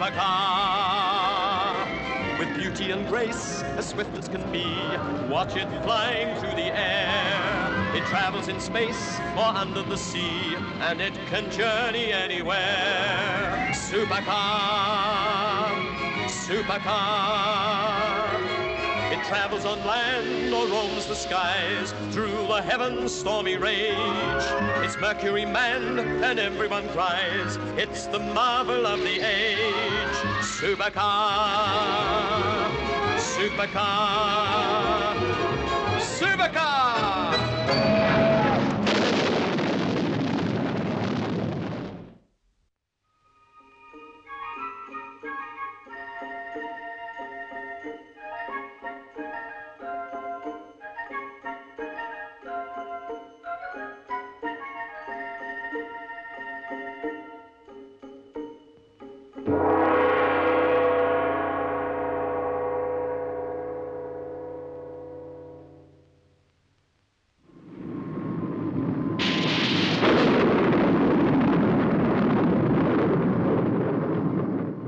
Supercar. With beauty and grace, as swift as can be, watch it flying through the air. It travels in space or under the sea, and it can journey anywhere. Supercar, supercar. It travels on land or roams the skies, through the heavens' stormy rage. It's Mercury manned and everyone cries, it's the marvel of the age. Supercar, supercar, supercar!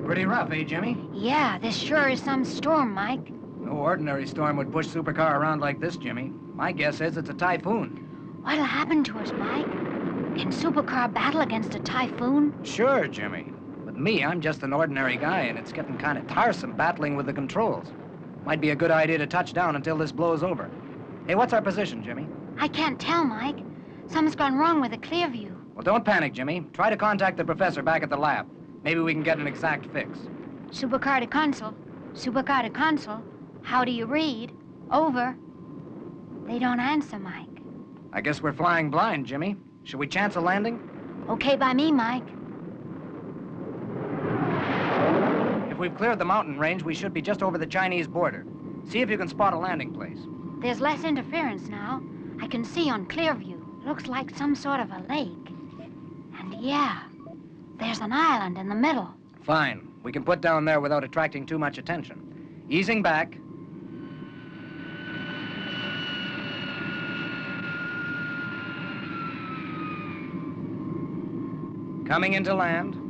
Pretty rough, eh, Jimmy? Yeah, this sure is some storm, Mike. No ordinary storm would push Supercar around like this, Jimmy. My guess is it's a typhoon. What'll happen to us, Mike? Can Supercar battle against a typhoon? Sure, Jimmy. With me, I'm just an ordinary guy, and it's getting kind of tiresome battling with the controls. Might be a good idea to touch down until this blows over. Hey, what's our position, Jimmy? I can't tell, Mike. Something's gone wrong with the clear view. Well, don't panic, Jimmy. Try to contact the professor back at the lab. Maybe we can get an exact fix. Supercar to console. Supercar to console. How do you read? Over. They don't answer, Mike. I guess we're flying blind, Jimmy. Should we chance a landing? Okay by me, Mike. If we've cleared the mountain range, we should be just over the Chinese border. See if you can spot a landing place. There's less interference now. I can see on clear view. Looks like some sort of a lake. And yeah, there's an island in the middle. Fine. We can put down there without attracting too much attention. Easing back. Coming into land.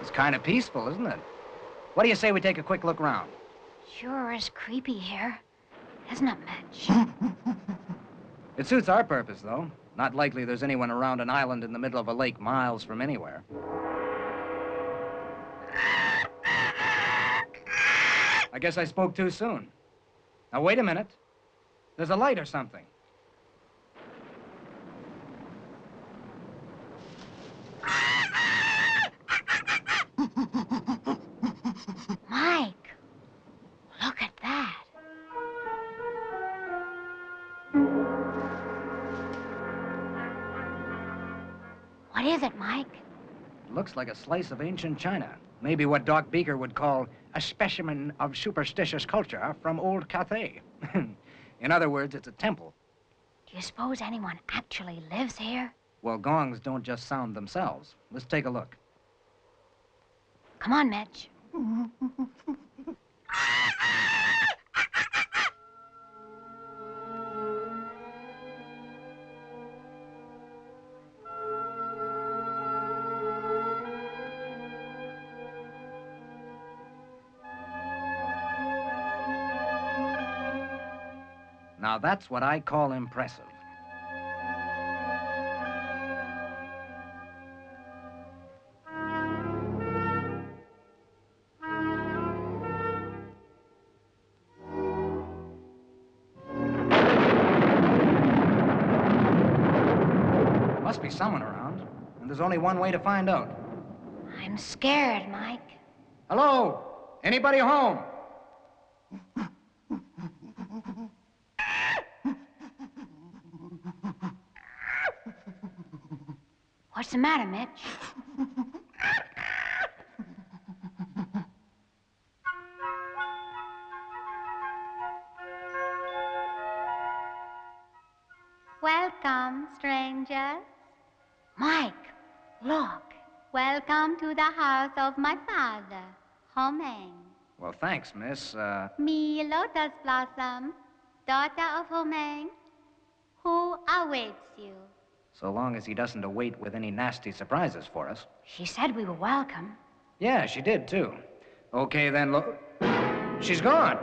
It's kind of peaceful, isn't it? What do you say we take a quick look round? Sure is creepy here. Isn't it, Mitch? It suits our purpose, though. Not likely there's anyone around an island in the middle of a lake miles from anywhere. I guess I spoke too soon. Now, wait a minute. There's a light or something. Mike, look at that. What is it, Mike? It looks like a slice of ancient China. Maybe what Doc Beaker would call a specimen of superstitious culture from old Cathay. In other words, it's a temple. Do you suppose anyone actually lives here? Well, gongs don't just sound themselves. Let's take a look. Come on, Mitch. Now, that's what I call impressive. Must be someone around, and there's only one way to find out. I'm scared, Mike. Hello? Anybody home? What's the matter, Mitch? Welcome, strangers. Mike, look. Welcome to the house of my father, Meng. Well, thanks, miss. Me, Lotus Blossom, daughter of Meng, who awaits you. So long as he doesn't await with any nasty surprises for us. She said we were welcome. Yeah, she did, too. Okay, then, look. She's gone.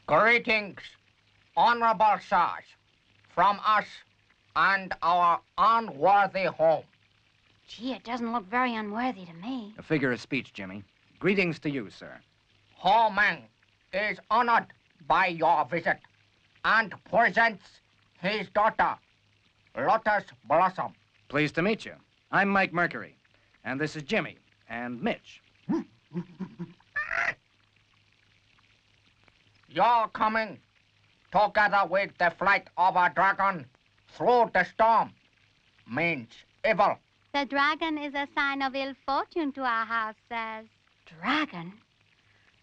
Greetings, honorable sirs, from us and our unworthy home. Gee, it doesn't look very unworthy to me. A figure of speech, Jimmy. Greetings to you, sir. Meng is honored by your visit and presents his daughter, Lotus Blossom. Pleased to meet you. I'm Mike Mercury, and this is Jimmy and Mitch. Your coming, together with the flight of a dragon through the storm, means evil. The dragon is a sign of ill fortune to our house, sirs. Dragon?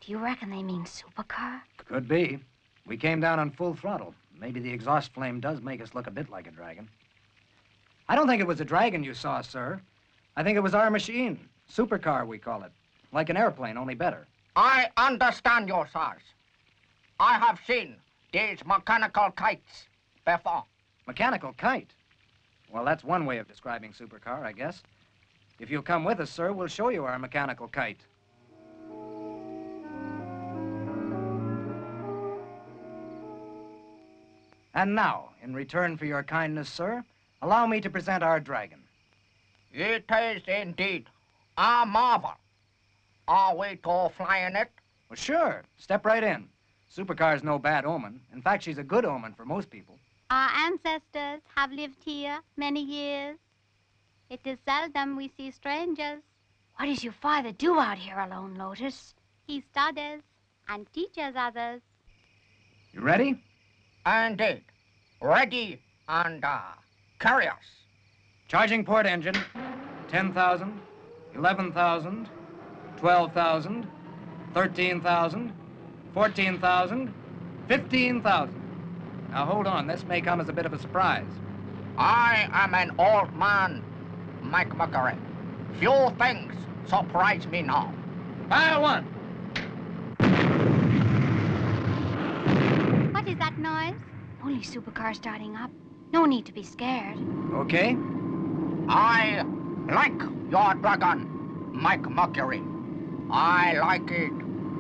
Do you reckon they mean supercar? Could be. We came down on full throttle. Maybe the exhaust flame does make us look a bit like a dragon. I don't think it was a dragon you saw, sir. I think it was our machine. Supercar, we call it. Like an airplane, only better. I understand you, sirs. I have seen these mechanical kites before. Mechanical kite? Well, that's one way of describing supercar, I guess. If you'll come with us, sir, we'll show you our mechanical kite. And now, in return for your kindness, sir, allow me to present our dragon. It is indeed a marvel. Are we to fly in it? Well, sure. Step right in. Supercar's no bad omen. In fact, she's a good omen for most people. Our ancestors have lived here many years. It is seldom we see strangers. What does your father do out here alone, Lotus? He studies and teaches others. You ready? Indeed. Ready and curious. Charging port engine. 10,000, 11,000, 12,000, 13,000, 14,000, 15,000. Now, hold on. This may come as a bit of a surprise. I am an old man, Mike Mercury. Few things surprise me now. Fire one. What is that noise? Only supercar starting up. No need to be scared. Okay. I like your dragon, Mike Mercury. I like it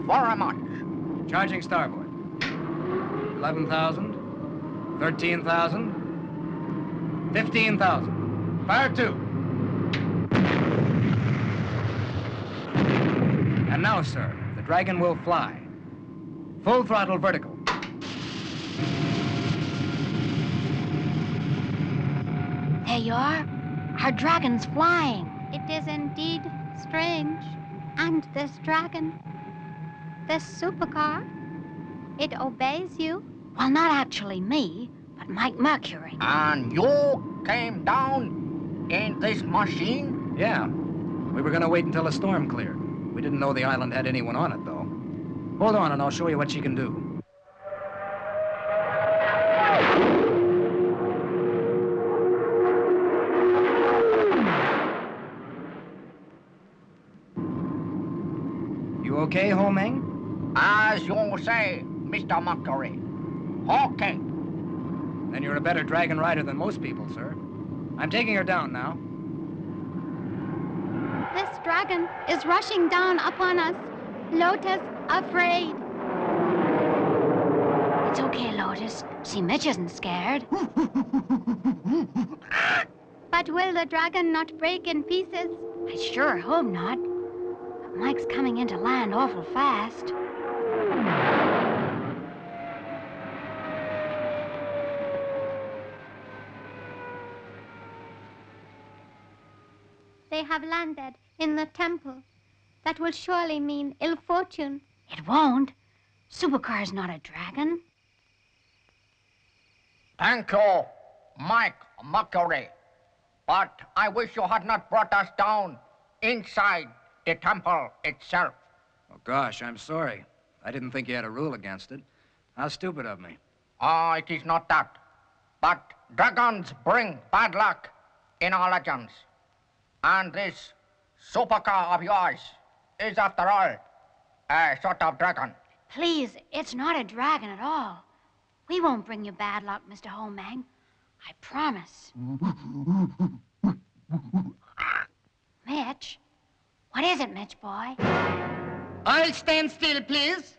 very much. Charging starboard. 11,000, 13,000, 15,000. Fire two. And now, sir, the dragon will fly. Full throttle vertical. There you are. Our dragon's flying. It is indeed strange. And this dragon, this supercar, it obeys you? Well, not actually me, but Mike Mercury. And you came down in this machine? Yeah. We were going to wait until the storm cleared. We didn't know the island had anyone on it, though. Hold on, and I'll show you what she can do. You okay, Ho Meng? As you say, Mr. Mercury. Okay. Then you're a better dragon rider than most people, sir. I'm taking her down now. This dragon is rushing down upon us. Lotus, afraid. It's okay, Lotus. See, Mitch isn't scared. But will the dragon not break in pieces? I sure hope not. But Mike's coming into land awful fast. They have landed in the temple. That will surely mean ill fortune. It won't. Supercar's not a dragon. Thank you, Mike Mercury. But I wish you had not brought us down inside the temple itself. Oh, gosh, I'm sorry. I didn't think you had a rule against it. How stupid of me. It is not that. but dragons bring bad luck in our legends. And this supercar of yours is, after all, a sort of dragon. Please, it's not a dragon at all. We won't bring you bad luck, Mr. Ho Meng. I promise. Mitch? What is it, Mitch boy? I'll stand still, please.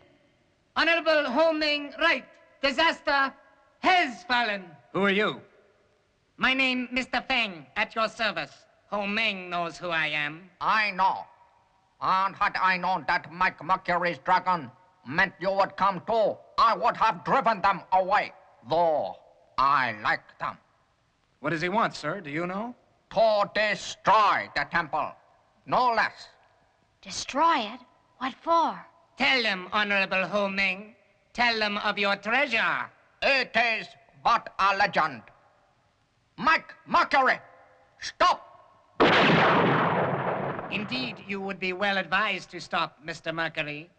Honorable Ho Meng, right. Disaster has fallen. Who are you? My name, Mr. Fang, at your service. Ho Meng knows who I am. I know. And had I known that Mike Mercury's dragon meant you would come too, I would have driven them away, though I like them. What does he want, sir? Do you know? To destroy the temple, no less. Destroy it? What for? Tell them, Honorable Ho Meng. Tell them of your treasure. It is but a legend. Mike Mercury, stop! Indeed, you would be well advised to stop, Mr. Mercury.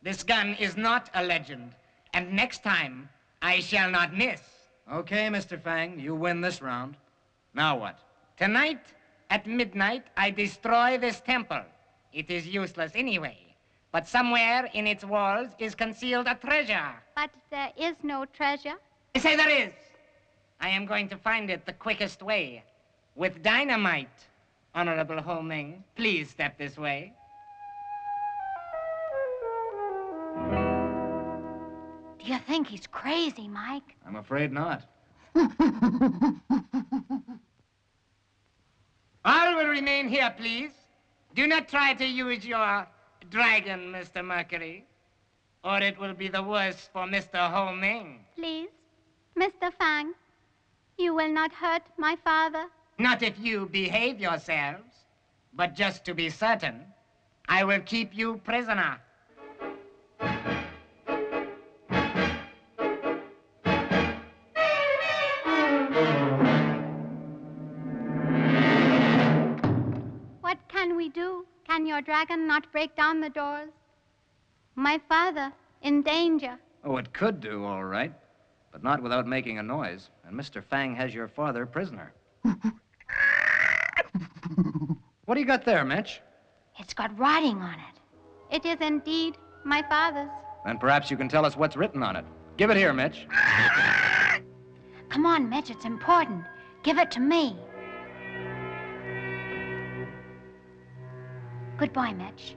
This gun is not a legend, and next time, I shall not miss. Okay, Mr. Fang, you win this round. Now what? Tonight, at midnight, I destroy this temple. It is useless anyway, but somewhere in its walls is concealed a treasure. But there is no treasure. I say there is. I am going to find it the quickest way, with dynamite. Honorable Ho Meng, please step this way. Do you think he's crazy, Mike? I'm afraid not. All will remain here, please. Do not try to use your dragon, Mr. Mercury, or it will be the worse for Mr. Ho Meng. Please, Mr. Fang, you will not hurt my father? Not if you behave yourselves, but just to be certain, I will keep you prisoner. What can we do? Can your dragon not break down the doors? My father, in danger. Oh, it could do, all right, but not without making a noise. And Mr. Fang has your father prisoner. What do you got there, Mitch? It's got writing on it. It is indeed my father's. Then perhaps you can tell us what's written on it. Give it here, Mitch. Come on, Mitch, it's important. Give it to me. Good boy, Mitch.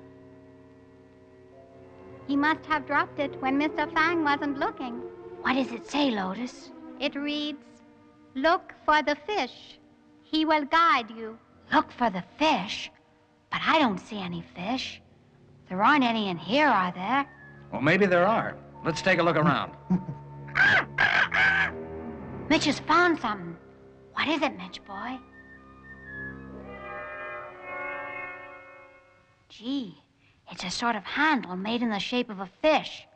He must have dropped it when Mr. Fang wasn't looking. What does it say, Lotus? It reads, "Look for the fish. He will guide you." Look for the fish? But I don't see any fish. There aren't any in here, are there? Well, maybe there are. Let's take a look around. Mitch has found something. What is it, Mitch boy? Gee, it's a sort of handle made in the shape of a fish.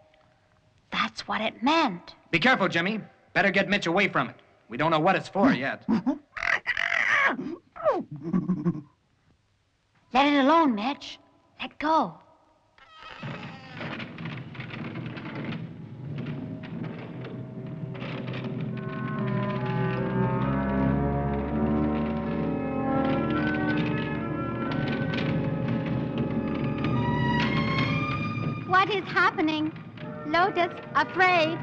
That's what it meant. Be careful, Jimmy. Better get Mitch away from it. We don't know what it's for yet. Let it alone, Mitch. Let go. What is happening? Lotus, afraid.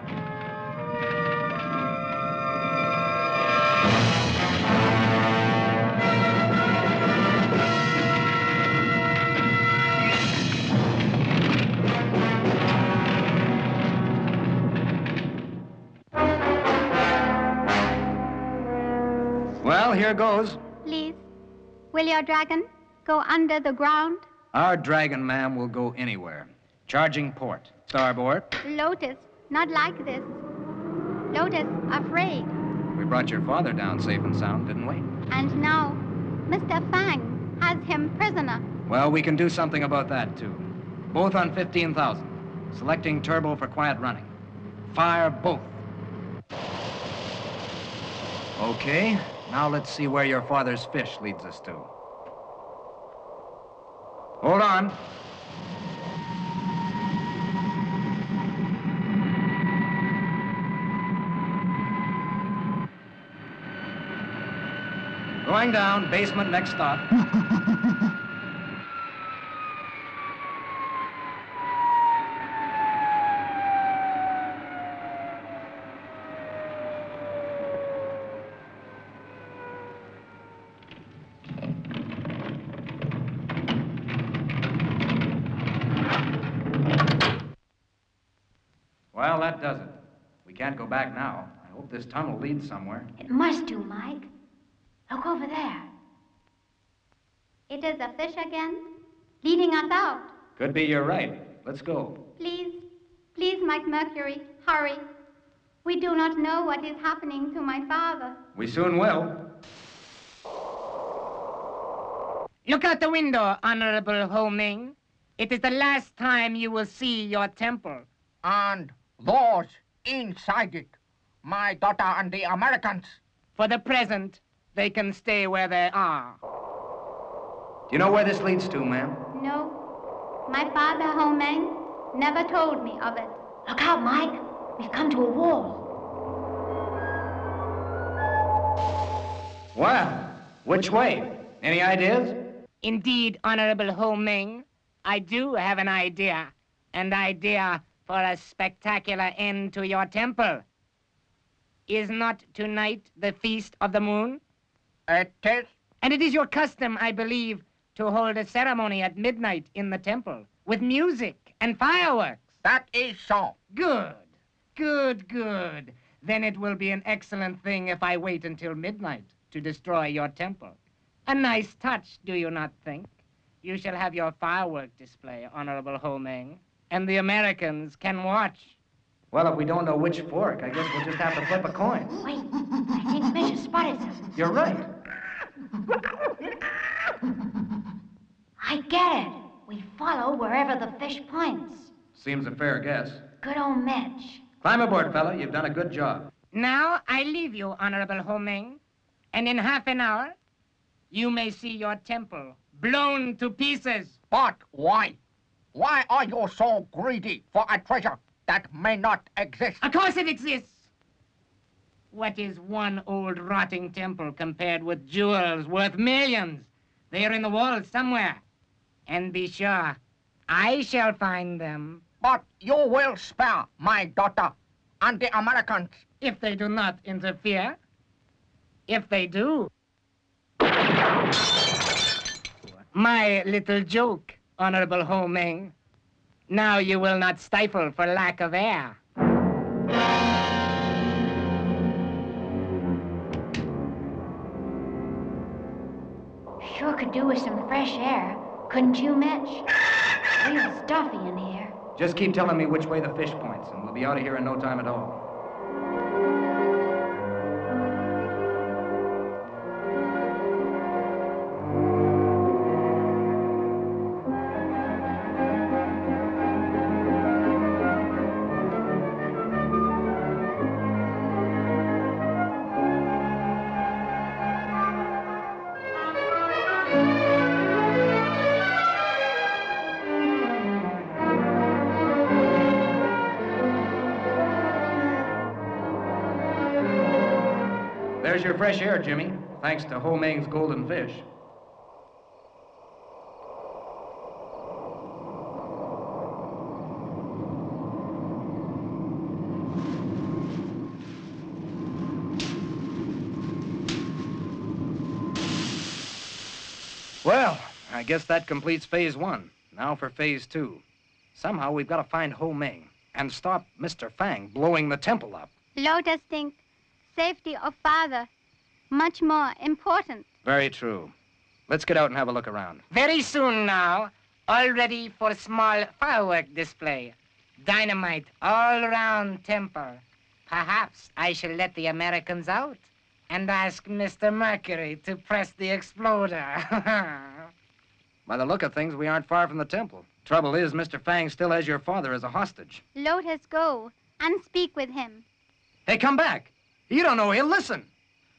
Well, here goes. Please, will your dragon go under the ground? Our dragon, ma'am, will go anywhere. Charging port. Starboard. Lotus, not like this. Lotus, afraid. We brought your father down safe and sound, didn't we? And now, Mr. Fang has him prisoner. Well, we can do something about that, too. Both on 15,000. Selecting turbo for quiet running. Fire both. Okay, now let's see where your father's fish leads us to. Hold on. Going down, basement, next stop. Well, that does it. We can't go back now. I hope this tunnel leads somewhere. It must do, Mike. Look over there. It is a fish again, leading us out. Could be you're right. Let's go. Please, please, Mike Mercury, hurry. We do not know what is happening to my father. We soon will. Look out the window, Honorable Ho Meng. It is the last time you will see your temple. And those inside it, my daughter and the Americans. For the present, they can stay where they are. Do you know where this leads to, ma'am? No, my father, Ho Meng, never told me of it. Look out, Mike. We've come to a wall. Well, which way? Any ideas? Indeed, Honorable Ho Meng, I do have an idea. An idea for a spectacular end to your temple. Is not tonight the feast of the moon? It is. And it is your custom, I believe, to hold a ceremony at midnight in the temple with music and fireworks. That is so. Good, good, good. Then it will be an excellent thing if I wait until midnight to destroy your temple. A nice touch, do you not think? You shall have your firework display, Honorable Ho Meng, and the Americans can watch. Well, if we don't know which fork, I guess we'll just have to flip a coin. Wait, I think Fish has spotted something. You're right. I get it. We follow wherever the fish points. Seems a fair guess. Good old Mitch. Climb aboard, fella. You've done a good job. Now I leave you, Honorable Ho Meng, and in half an hour, you may see your temple blown to pieces. But why? Why are you so greedy for a treasure that may not exist? Of course it exists. What is one old rotting temple compared with jewels worth millions? They are in the walls somewhere. And be sure, I shall find them. But you will spare my daughter and the Americans. If they do not interfere. If they do. My little joke, Honorable Ho Meng. Now you will not stifle for lack of air. Sure could do with some fresh air, couldn't you, Mitch? Real stuffy in here. Just keep telling me which way the fish points, and we'll be out of here in no time at all. There's your fresh air, Jimmy, thanks to Ho Meng's golden fish. Well, I guess that completes phase 1. Now for phase 2. Somehow we've got to find Ho Meng and stop Mr. Fang blowing the temple up. Lotus think safety of father much more important. Very true. Let's get out and have a look around. Very soon now, all ready for a small firework display. Dynamite all around temple. Perhaps I shall let the Americans out and ask Mr. Mercury to press the exploder. By the look of things, we aren't far from the temple. Trouble is, Mr. Fang still has your father as a hostage. Lotus go and speak with him. Hey, come back. You don't know he'll listen.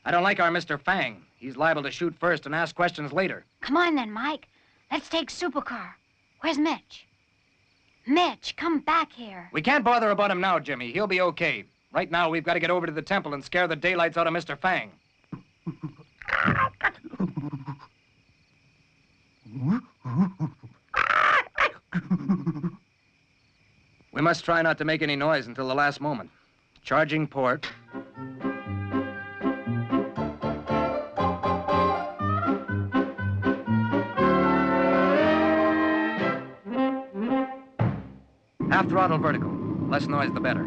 I don't like our Mr. Fang. He's liable to shoot first and ask questions later. Come on then, Mike. Let's take Supercar. Where's Mitch? Mitch, come back here. We can't bother about him now, Jimmy. He'll be okay. Right now, we've got to get over to the temple and scare the daylights out of Mr. Fang. We must try not to make any noise until the last moment. Charging port. Half throttle vertical. Less noise, the better.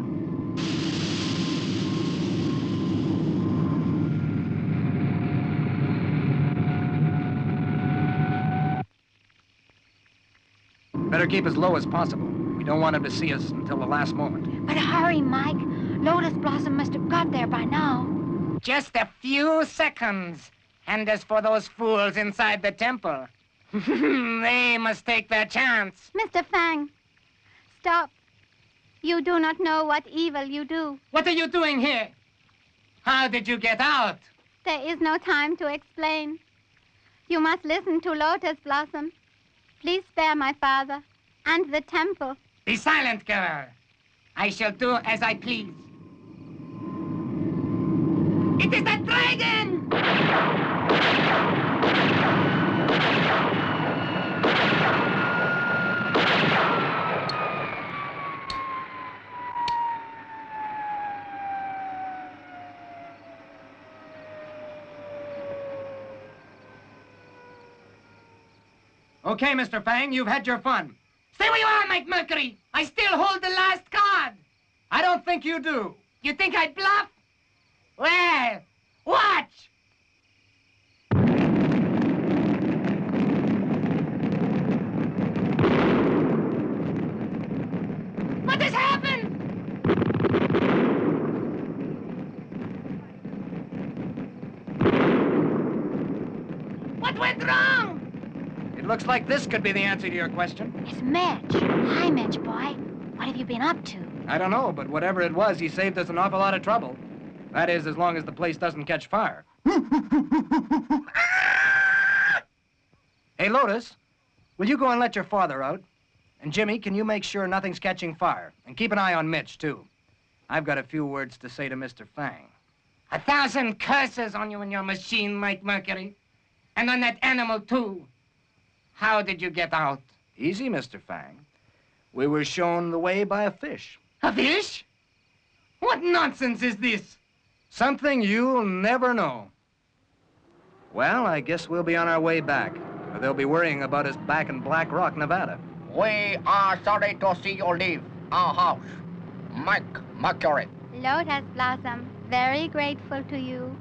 Better keep as low as possible. We don't want him to see us until the last moment. But hurry, Mike. Lotus Blossom must have got there by now. Just a few seconds. And as for those fools inside the temple, they must take their chance. Mr. Fang, stop. You do not know what evil you do. What are you doing here? How did you get out? There is no time to explain. You must listen to Lotus Blossom. Please spare my father and the temple. Be silent, girl. I shall do as I please. It is the dragon! Okay, Mr. Fang, you've had your fun. Stay where you are, Mike Mercury. I still hold the last card. I don't think you do. You think I'd bluff? Well, watch. What has happened? What went wrong? It looks like this could be the answer to your question. It's Mitch. Hi, Mitch, boy. What have you been up to? I don't know, but whatever it was, he saved us an awful lot of trouble. That is, as long as the place doesn't catch fire. Hey, Lotus, will you go and let your father out? And Jimmy, can you make sure nothing's catching fire? And keep an eye on Mitch, too. I've got a few words to say to Mr. Fang. 1,000 curses on you and your machine, Mike Mercury. And on that animal, too. How did you get out? Easy, Mr. Fang. We were shown the way by a fish. A fish? What nonsense is this? Something you'll never know. Well, I guess we'll be on our way back, or they'll be worrying about us back in Black Rock, Nevada. We are sorry to see you leave our house. Mike Mercury. Lotus Blossom, very grateful to you.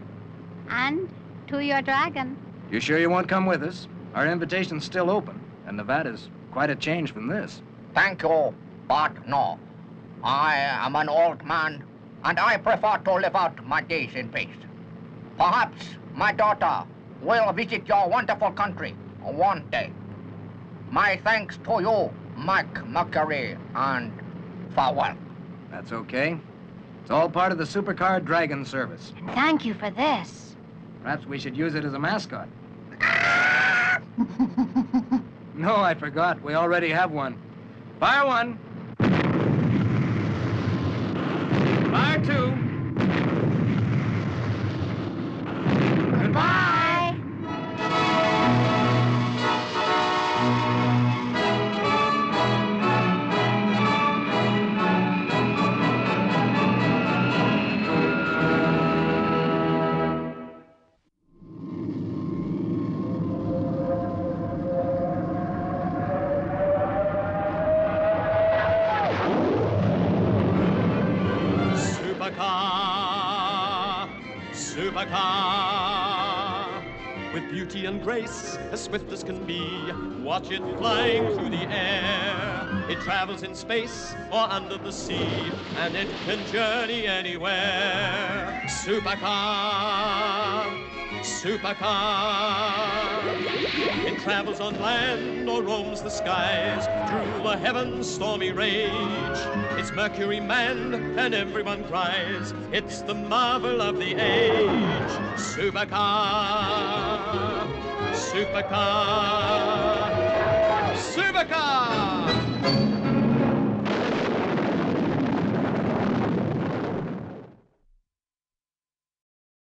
And to your dragon. You sure you won't come with us? Our invitation's still open, and Nevada's quite a change from this. Thank you, but no. I am an old man, and I prefer to live out my days in peace. Perhaps my daughter will visit your wonderful country one day. My thanks to you, Mike Mercury, and farewell. That's okay. It's all part of the Supercar Dragon service. And thank you for this. Perhaps we should use it as a mascot. No, I forgot. We already have one. Fire one. Fire two. Goodbye. Supercar, with beauty and grace, as swift as can be. Watch it flying through the air. It travels in space or under the sea, and it can journey anywhere. Supercar, supercar. It travels on land or roams the skies, through the heavens' stormy rage. It's Mercury manned, and everyone cries, it's the marvel of the age. Supercar, supercar, supercar!